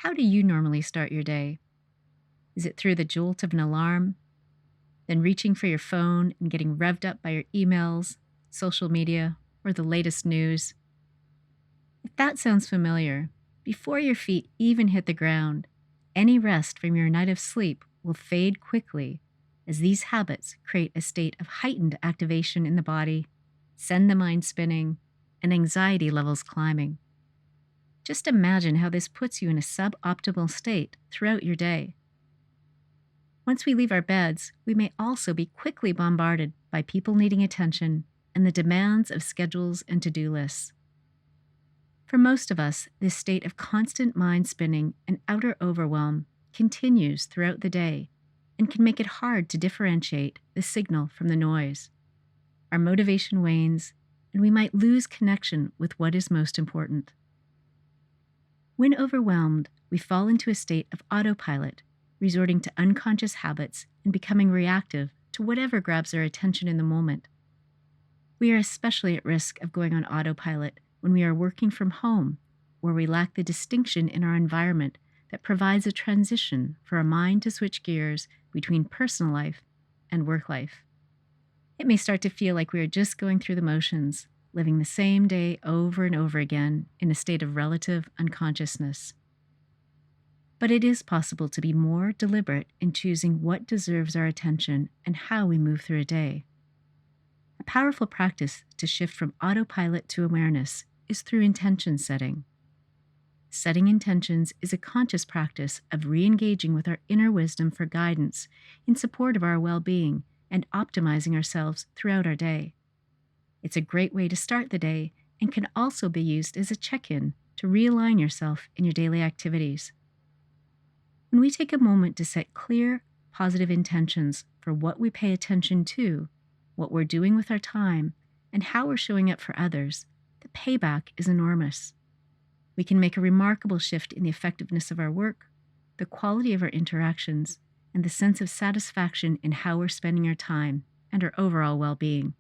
How do you normally start your day? Is it through the jolt of an alarm, then reaching for your phone and getting revved up by your emails, social media, or the latest news? If that sounds familiar, before your feet even hit the ground, any rest from your night of sleep will fade quickly as these habits create a state of heightened activation in the body, send the mind spinning, and anxiety levels climbing. Just imagine how this puts you in a suboptimal state throughout your day. Once we leave our beds, we may also be quickly bombarded by people needing attention and the demands of schedules and to do lists. For most of us, this state of constant mind spinning and outer overwhelm continues throughout the day and can make it hard to differentiate the signal from the noise. Our motivation wanes, and we might lose connection with what is most important. When overwhelmed, we fall into a state of autopilot, resorting to unconscious habits and becoming reactive to whatever grabs our attention in the moment. We are especially at risk of going on autopilot when we are working from home, where we lack the distinction in our environment that provides a transition for our mind to switch gears between personal life and work life. It may start to feel like we are just going through the motions, living the same day over and over again in a state of relative unconsciousness. But it is possible to be more deliberate in choosing what deserves our attention and how we move through a day. A powerful practice to shift from autopilot to awareness is through intention setting. Setting intentions is a conscious practice of re-engaging with our inner wisdom for guidance in support of our well-being and optimizing ourselves throughout our day. It's a great way to start the day and can also be used as a check-in to realign yourself in your daily activities. When we take a moment to set clear, positive intentions for what we pay attention to, what we're doing with our time, and how we're showing up for others, the payback is enormous. We can make a remarkable shift in the effectiveness of our work, the quality of our interactions, and the sense of satisfaction in how we're spending our time and our overall well-being.